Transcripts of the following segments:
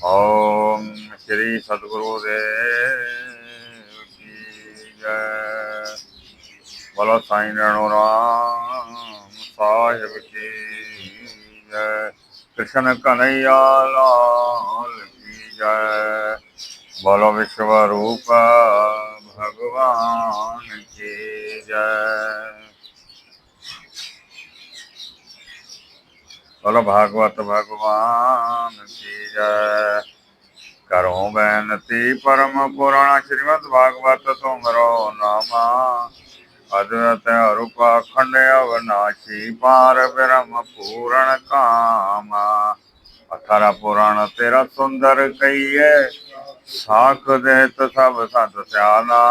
ओम श्री सदगुरुदेव की जय। बोलो साईं रणोराम साहिब की जय। कृष्ण कन्हैया लाल की जय। बोलो विश्व रूप भगवान की जय। बोलो भागवत भगवान की जय। करो बेनती परम पुराण श्रीमद् भागवत तुमरो नामा। अद्वैत रूप अखंड अविनाशी पार ब्रह्म पूर्ण कामा। अठारह पुराण तेरा सुंदर कहिए साख देत सब सत स्याना।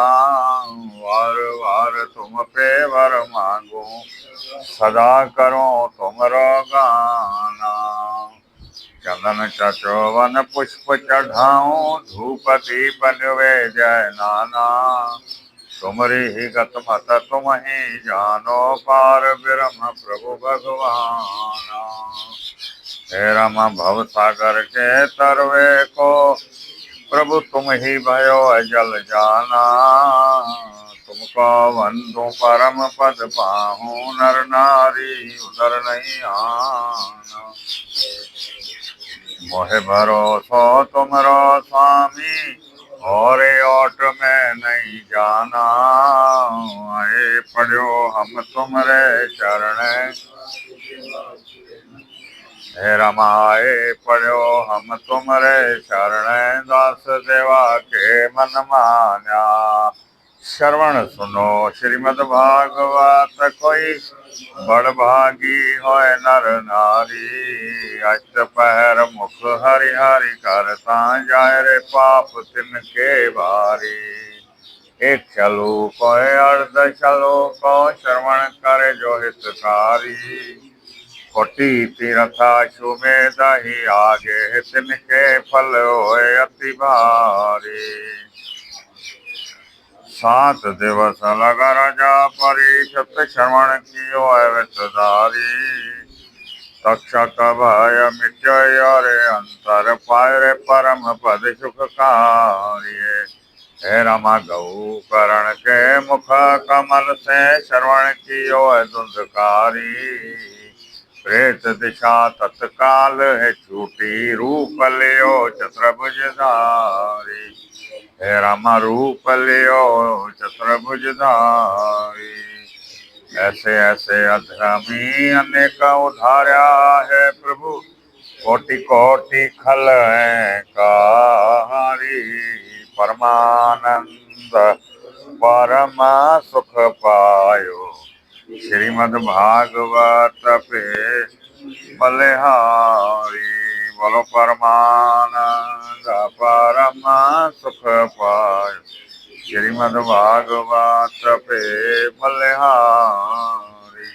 वार वार तुम पे वर मांगो सदा करो तुमरो गाना। चंदन चचोवन पुष्प चढ़ाऊं धूप दीप जय नाना। तुमरी ही गत मत तुम ही जानो पार ब्रह्म प्रभु भगवाना। हे रम भव सागर के तरवे को प्रभु तुम ही भयो जल जाना। तुमको वंदो परम पद पाहूं नर नारी उदर नहीं आना। मोहे भरोसो तुमरो स्वामी और ओट में नहीं जाना। आए पढ़ो हम तुमरे चरण हे रमाए पढ़ो हम तुमरे शरण। दास देवा के मन मान्या श्रवण सुनो श्रीमद् भागवत कोई बड़ भागी होय नर नारी। अष्ट पहर मुख हरि हरि करता जाय रे पाप तिनके भारी। एक चलो को अर्ध चलो को श्रवण करे जो हितकारी। कोटि तीरथा सुमेध ही आगे तिनके फल होय अति भारी। सात दिवस लगा राजा परिषद श्रवण कियो अवतधारी। तक्षक भय मिटय रे अंतर पाय रे परम पद सुखकारी। हे रमा गौ करण के मुख कमल से श्रवण कियो दुंदकारी। प्रेत दिशा तत्काल है छूटी रूप लियो चतुर्भुजधारी। हे राम रूप लियो चतुर्भुजधारी। ऐसे ऐसे अधर्मी अनेक उधार्या है प्रभु कोटि कोटि खल है कारी। परमानंद परमा सुख पायो श्रीमद् भागवत पे बलिहारी। बोलो परमानंद परमा सुख पायो श्रीमद् भागवत पे बलिहारी।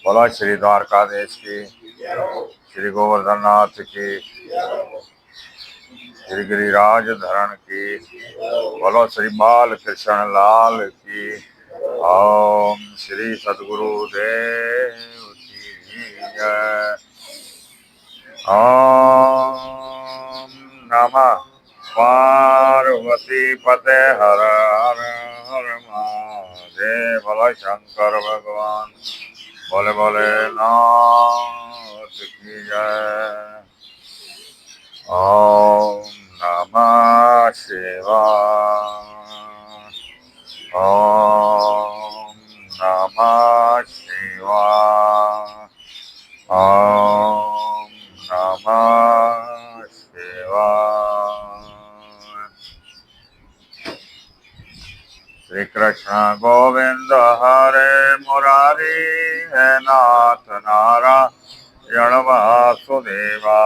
बोलो श्री द्वारकाधीश की, श्री गोवर्धन नाथ की, श्री गिरिराज धरण की। बोलो श्री बाल कृष्ण लाल की। ओम श्री सद्गुरुदेव की जय। ओम नमः पार्वती पते हर हर हर महादेव। बोलो शंकर भगवान बोले बोले नाथ की जय। ओम नमः शिवाय। ओम नमः शिवाय। ओम नमः शिवाय। श्री कृष्ण गोविंद हरे मुरारी है नाथ नारायण वासुदेवा।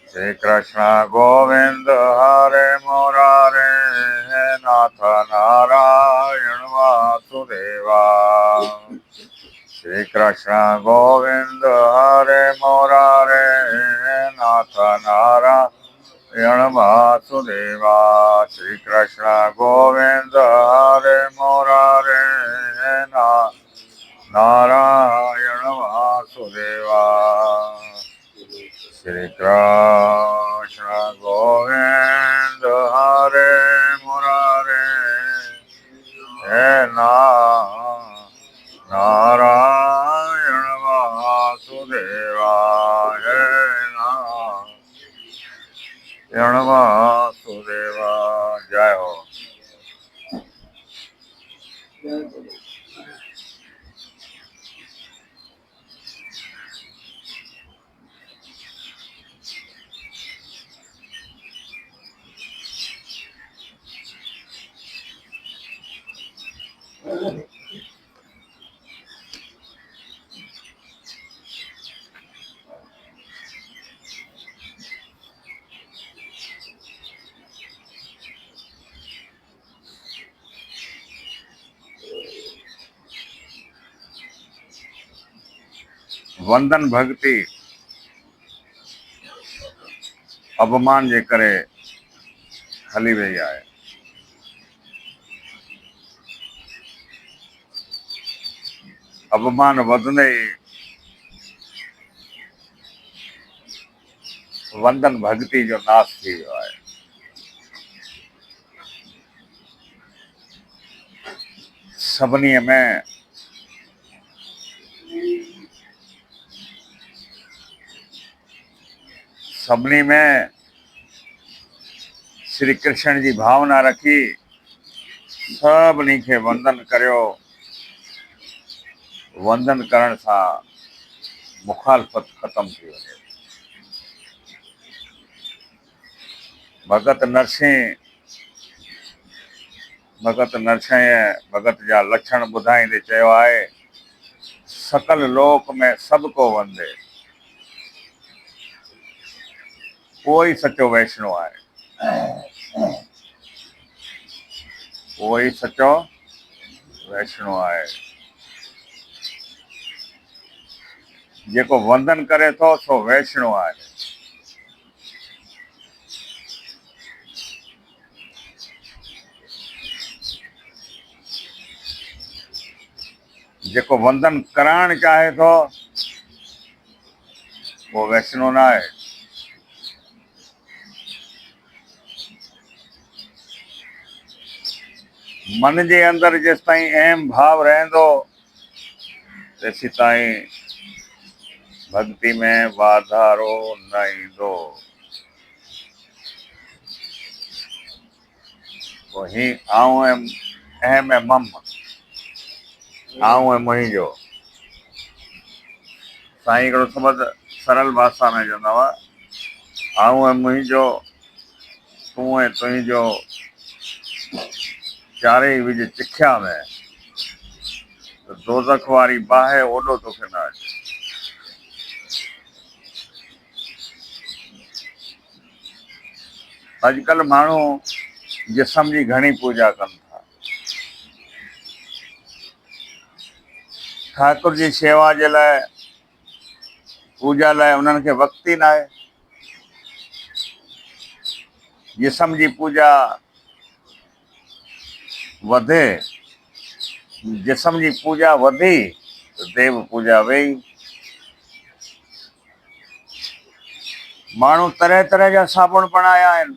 श्री कृष्ण गोविंद हरे मुरारे है नाथ नारायण वासुदेवा। श्री कृष्ण गोविंद हरे मुरारे है नाथ नारायण वासुदेवा। श्री कृष्ण गोविंद हरे मुरारे है Narayan Vasudeva. Shri Krishna Govinda Hare Murare He Narayana Vasudeva He Narayana Vasudeva Jai Ho. वंदन भक्ति अपमान जे करे हली वही आहे। अपमान वधंदे ई वंदन भक्ति जो नाश थी वियो आहे। सभिनी में श्री कृष्ण जी भावना रखी सभिनी खे वंदन करियो। वंदन करण सां मुखालफत खत्म थी वञे। भगत नरसिंह भगत जा लक्षण ॿुधाईंदे चयो आहे, सकल लोक में सबको वंदे, कोई सचो वैष्णो आहे। कोई सचो वैष्णो आहे। जेको वंदन करे थो सो वैष्णो आहे। जेको वंदन कराइण चाहे थो वो वैष्णो न आहे। मन जे अंदर जेसि ताईं अहम भाव रहंदो तेसि ताईं भक्ति में वाधारो न ईंदो। वही आऊं अहम ऐं मम, आऊं ऐं मुंहिंजो। साईं हिकिड़ो शब्द सरल भाषा में चवंदा हुआ, आऊं ऐं मुंहिंजो, तूं ऐं तुंहिंजो, चारई विझ चिख्या में त दोज़ख वारी बाहि ओॾो तोखे न अचे। अॼुकल्ह माण्हू जिस्म जी घणी पूजा कनि था। ठाकुर जी शेवा जे लाइ, पूजा लाइ उन्हनि खे वक़्तु ई न आहे। जिस्म जी पूजा वधे, जिस्म जी पूजा वधी त देव पूजा वेही। माण्हू तरह तरह जा साबुण बनाया आहिनि,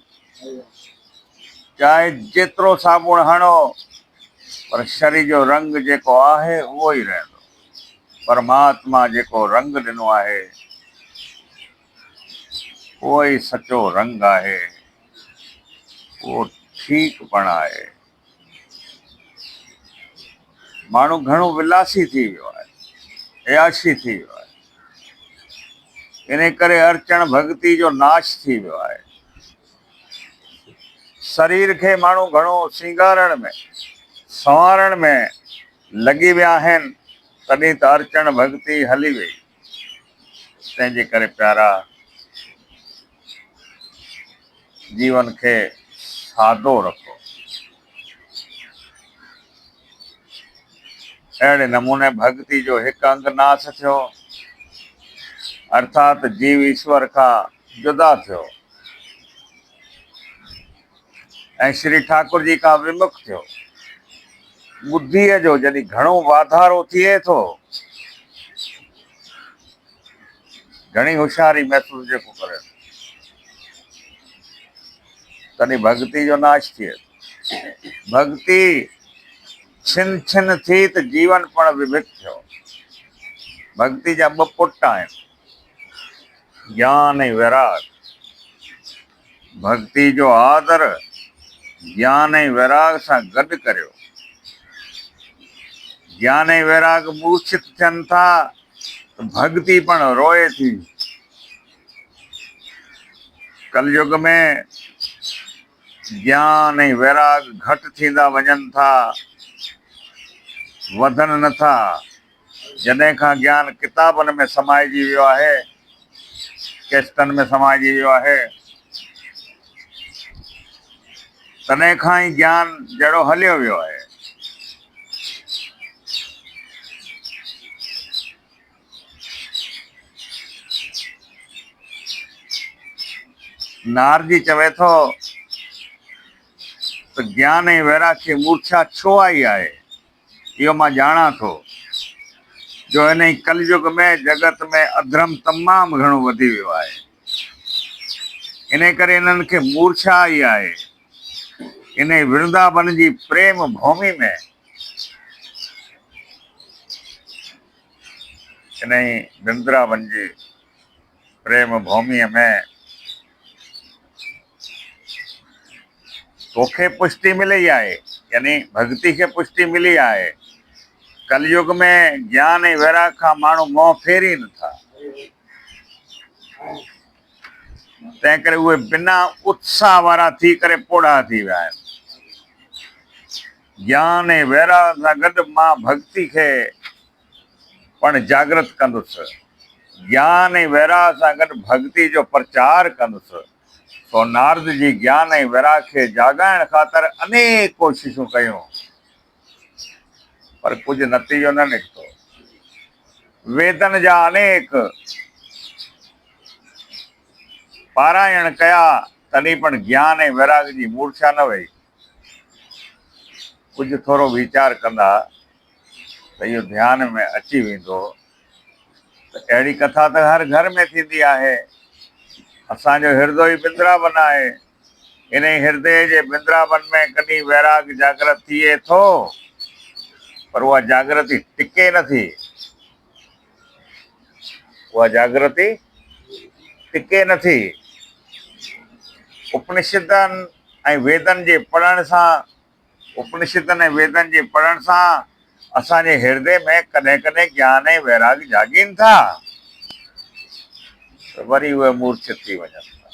चाहे जेतिरो साबुण हणो पर शरीर जो रंग जेको आहे उहो ई रहंदो। परमात्मा जेको रंग ॾिनो आहे उहो ई सचो रंग आहे, उहो ठीकपण आहे। माण्हू घणो विलासी थी वियो आहे, अयाशी थी वियो आहे। इन करे अर्चण भक्ति जो नाश थी वियो आहे। शरीर खे माण्हू घणो सिंगारण में, संवारण में लॻी विया आहिनि, तॾहिं त अर्चण भक्ति हली वई। तंहिंजे करे प्यारा, जीवन खे सादो रखो। अहिड़े नमूने भक्ति जो हिकु अंग नास थियो, अर्थात जीव ईश्वर खां जुदा थियो ऐं श्री ठाकुर जी खां विमुख थियो। बुद्धीअ जो जॾहिं घणो वाधारो थिए थो, घणी होशियारी महसूस जेको करे तॾहिं भक्ति जो नाश थिए। भक्ति छिन छिन थी त जीवन पण विभित थियो। भक्ति जा ॿ पुट आहिनि, ज्ञान ऐं वैराग। भक्ति जो आदर ज्ञान ऐं वैराग सां गॾु करियो। ज्ञान ऐं वैराग मूर्छित थियनि था त भक्ति पण रोए थी। कलयुग में ज्ञान ऐं वैराग घटि थींदा वञनि था, वधनि नथा। जॾहिं खां ज्ञान किताबनि में समाइजी वियो आहे, कैस्टनि में समाइजी वियो आहे, तॾहिं खां ई ज्ञान जहिड़ो हलियो वियो आहे। नारजी चवे थो त ज्ञान ऐं वैराग खे मूर्छा छो आई आहे, इहो मां ॼाणा थो। जो हिन कलयुग में जगत में अधर्म तमामु घणो वधी वियो आहे। इन करे इन्हनि खे मूर्छा आई आहे। इन वृंदावन जी प्रेम भूमि में, इन वृंदावन जी प्रेम भूमिअ में तोखे पुष्टि मिली आहे, यानी भक्ति खे पुष्टि मिली आहे। कलयुग में ज्ञान ऐं वैराग खां माण्हू मोह फेरी नथा। तंहिं करे उहे बिना उत्साह वारा थी करे पोढ़ा थी विया आहिनि। ज्ञान ऐं वैराग सां गॾु मां भक्ति खे पण जागृत कंदुसि। ज्ञान ऐं वैराग सां गॾु भक्ति जो प्रचार कंदुसि। सो नारद जी ज्ञान ऐं वैराग खे जाॻाइण ख़ातिर अनेक कोशिशूं कयूं, पर कुझु नतीजो न निकितो। वेदन जा अनेक पारायण कया, तॾहिं पण ज्ञान ऐं वैराग जी मूर्छा न वई। कुझु थोरो वीचार कंदा त इहो ध्यान में अची वेंदो त अहिड़ी कथा त हर घर में थींदी आहे। असांजो हृदय वृंदावन आहे। इन हृदय जे वृंदावन में कॾहिं वैराग जागृत थिए थो, पर उहा जागृति टिके नथी। उहा जागृति टिके नथी। उपनिषदनि ऐं वेदनि जे पढ़ण सां, उपनिषदनि ऐं वेदनि जे पढ़ण सां असांजे हृदय में कॾहिं कॾहिं ज्ञान ऐं वैराग जाॻीनि था, त वरी उहे मूर्छित थी वञनि था।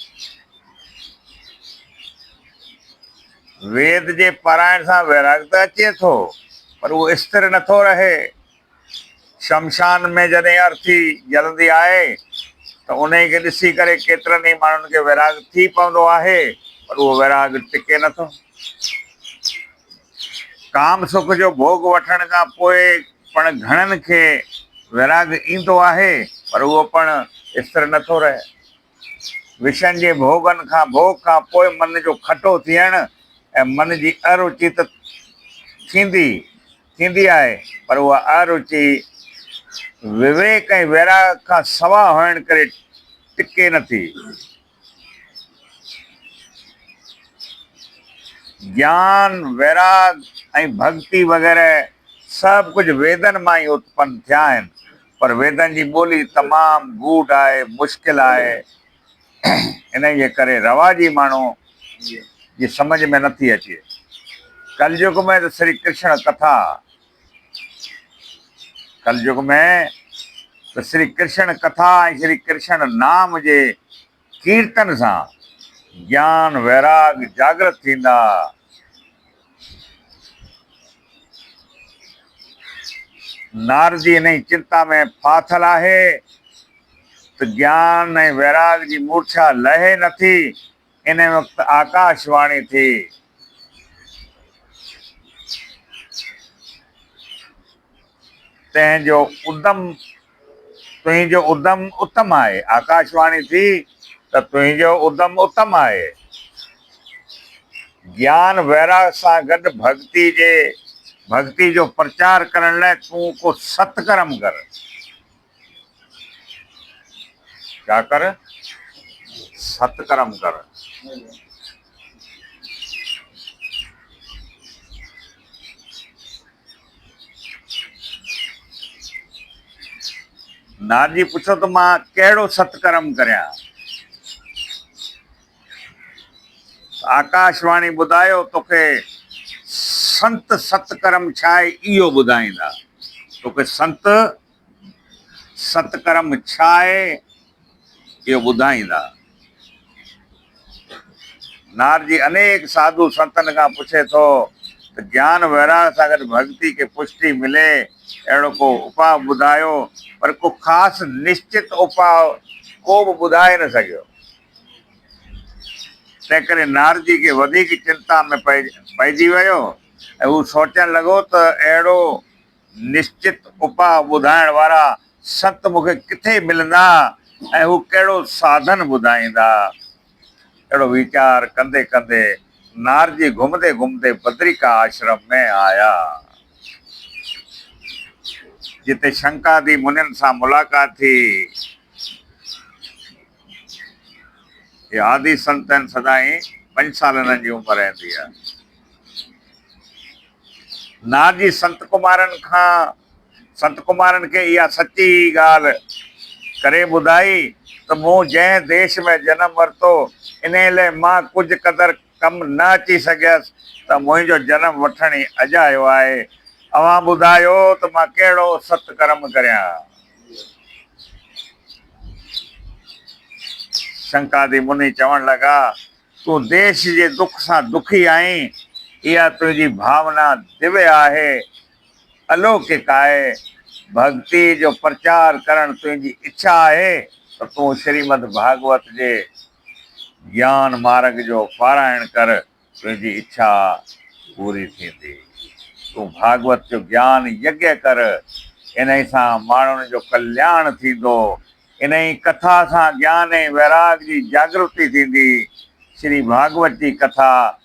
वेद जे पारायण सां वैराग त अचे थो, पर उहो स्थिर नथो रहे। शमशान में जॾहिं अर्थी जलंदी आहे त उन खे ॾिसी करे केतिरनि ई माण्हुनि खे वैराग थी पवंदो आहे, पर उहो वैराग टिके नथो। काम सुख जो भोग वठण खां पोइ पण घणनि खे वैराग ईंदो आहे, पर उहो पण स्थिर नथो रहे। विषयनि जे भोग खां पोइ मन जो खटो थियण ऐं मन जी अरुचि त थींदी आहे, पर उहा अरुचि विवेक ऐं वैराग खां सवा हुअण करे टिके नथी। ज्ञान वैराग ऐं भक्ति वग़ैरह सभु कुझु वेदनि मां ई उत्पन्न थिया आहिनि, पर वेदनि जी ॿोली तमामु गूढ़ आहे, मुश्किल आहे। इन जे करे रवाजी माण्हू जी सम्झ में नथी अचे। कलयुग में त श्री कृष्ण कथा, कलयुग में त श्री कृष्ण कथा ऐं श्री कृष्ण नाम जे कीर्तन सां ज्ञान वैराग जागृत थींदा। नारजी इन चिंता में फाथल आहे त ज्ञान ऐं वैराग जी मूर्छा लहे नथी। इन वक़्तु आकाशवाणी थी। तुंहिंजो उद्यम उत्तम आहे। आकाशवाणी थी त तुंहिंजो उद्यम उत्तम आहे। ज्ञान वैराग सां गॾु भक्ति जो प्रचार करण लाइ तूं को सत्कर्म कर। क्या कर? सत्कर्म कर। नारजी पूछो तो मां कहिड़ो सत्कर्म करियां? आकाशवाणी ॿुधायो तोखे संत सत्कर्म छा आहे इहो ॿुधाईंदा। तोखे संत सत्कर्म छा आहे इहो ॿुधाईंदा। नारजी अनेक साधु संतन खां पुछे थो त ज्ञान वैराग सां गॾु भक्ति खे पुष्टि मिले अहिड़ो को उपाउ ॿुधायो, पर को ख़ासि निश्चित उपाउ को बि ॿुधाए न सघियो। तंहिं करे नारजी खे वधीक चिंता में पइजी वियो ऐं हू सोचणु लॻो त अहिड़ो निश्चित उपाउ ॿुधाइण वारा संत मूंखे किथे मिलंदा ऐं हू कहिड़ो साधन ॿुधाईंदा। अहिड़ो वीचार कंदे कंदे नारजी घुमंदे घुमंदे बद्रिका आश्रम में आया, जिते शंकादि मुनियुनि सां मुलाक़ात थी। ये आदि संत आहिनि, सदाईं 5 सालनि जी उमिरि रहंदी आहे। नारजी संत कुमारनि खे इहा सची ॻाल्हि करे ॿुधाई त मूं जंहिं देश में जनम वरितो इन लाइ मां कुझु क़दुरु कमु न अची सघियसि त मुंहिंजो जनम वठण ई अजायो आहे। अवां ॿुधायो त मां कहिड़ो सत्कर्म करियां। शंकादि मुनि चवण लॻा, तूं देश जे दुख सां दुखी आहीं, इहा तुंहिंजी भावना दिव्य आहे, अलौकिक आहे। भक्ति जो प्रचार करणु तुंहिंजी इच्छा आहे त तूं श्रीमद भागवत जे ज्ञान मार्ग जो पारायण कर, तुंहिंजी इच्छा पूरी थींदी। तूं भागवत जो ज्ञान यज्ञ कर, इन सां माण्हुनि जो कल्याण थींदो। इन ई कथा सां ज्ञान ऐं वैराग जी जागृति थींदी। श्री भागवत जी कथा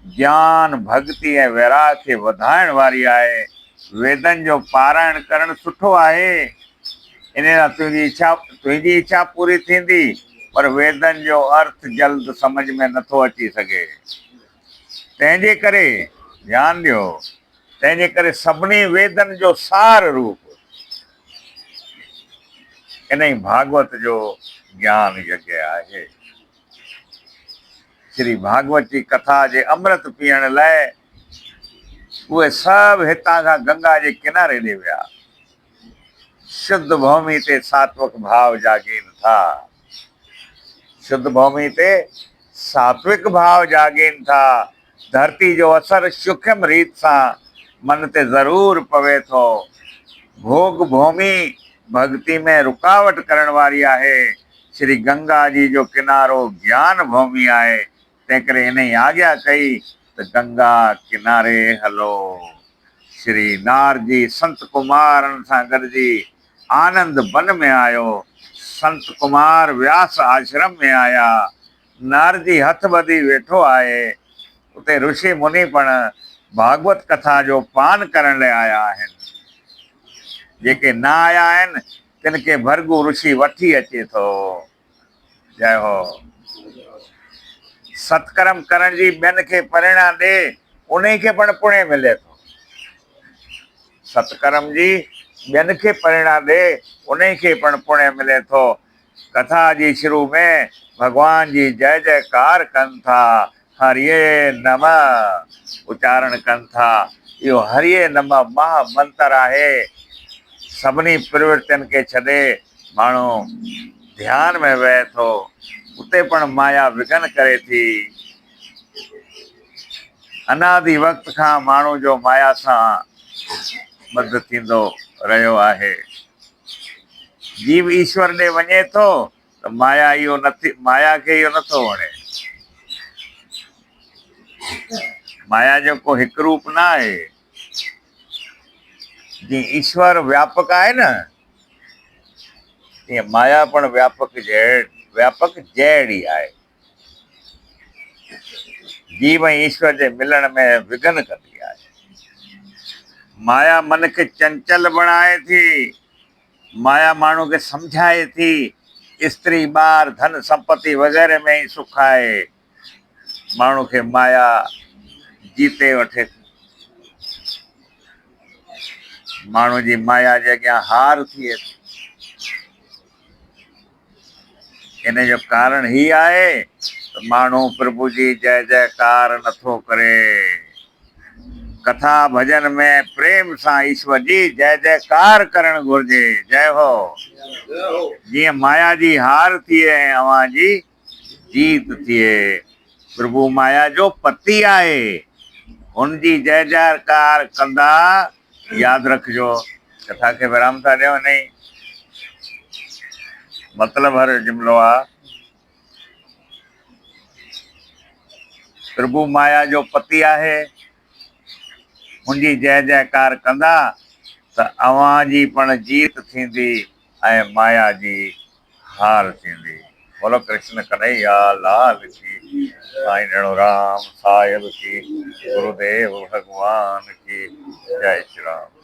ज्ञान भक्ति ऐं वैराग खे वधाइण वारी आहे। वेदनि जो पारायण करणु सुठो आहे, इन सां तुंहिंजी इच्छा पूरी थींदी, पर वेदनि जो अर्थ जल्द समझ में नथो अची सघे। तंहिंजे करे ध्यानु ॾियो, तंहिंजे करे सभिनी वेदनि जो सार रूप इन ई भागवत जो ज्ञान यज्ञ आहे। श्री भागवत जी कथा जे अमृत पीअण लाइ उहे सभु हितां खां गंगा जे किनारे ॾे विया। शुद्ध भूमि ते सात्विक भाव जागीनि था। शुद्ध भूमि ते सात्विक भाव जागीनि था। धरती जो असर सूक्ष्म रीत सां मन ते ज़रूर पवे थो। भोग भूमि भक्ति में रुकावट करण वारी आहे। श्री गंगा जी जो किनारो ज्ञान भूमि आहे। तंहिं करे इन ई आज्ञा कई त गंगा किनारे हलो। श्री नारजी संत कुमारनि सां गॾिजी आनंद वन में आयो। संत कुमार व्यास आश्रम में आया। नारजी हथ ॿधी वेठो आहे। उते ऋषि मुनि पण भागवत कथा जो पान करण लाइ आया आहिनि। जेके न आया आहिनि तिन खे भर्गु ऋषि वठी अचे थो। जय हो। सत्कर्म करण जी ॿियनि खे प्रेरणा ॾे, उन खे पण पुण्य मिले थो। सत्कर्म जी ॿियनि खे प्रेरणा ॾे, उन खे पण पुण्य मिले थो। कथा जी शुरू में भॻवान जी जय जयकार कनि था, हरिये नमः उच्चारण कनि था। इहो हरिये नमः महामंत्र आहे। सभिनी प्रवृत्तियुनि खे छॾे माण्हू ध्यान में वहे थो, उते पण माया विघन करे थी। अनादि वक़्त खां माण्हू जो माया सां बद्ध थींदो रहियो आहे। जीव ईश्वर ॾे वञे थो त माया खे इहो नथो वणे। माया जो को हिकु रूप न आहे। जीअं ईश्वर व्यापक आहे न, तीअं माया पण व्यापक जहिड़ी आहे। जीव ऐं ईश्वर जे मिलण में विघन कंदी आहे। माया मन खे चंचल बणाए थी। माया माण्हू खे सम्झाए थी। स्त्री ॿार धन संपत्ति वग़ैरह में ही सुख आहे। माण्हू खे माया जीते वठे, माण्हू जी माया जे अॻियां हार थिए। इन जो कारण ही आहे त माण्हू प्रभु जी जय जयकार नथो करे। कथा भजन में प्रेम सां ईश्वर जी जय जयकार करणु घुरिजे। जय हो। जीअं माया जी हार थिए ऐं अव्हां जी जीत थिए। प्रभु माया जो पति आहे, हुनजी जय जयकार कंदा। यादि रखिजो, कथा खे विराम था ॾियो नहीं, मतलब हर जुमिलो आहे। प्रभु माया जो पति आहे, हुनजी जय जयकार कंदा त अव्हां जी पण जीत थींदी ऐं माया जी हार थींदी। बोलो कृष्ण कन्हैया लाल की, साईं रणुराम साहिब की, गुरुदेव भगवान की जय श्री राम।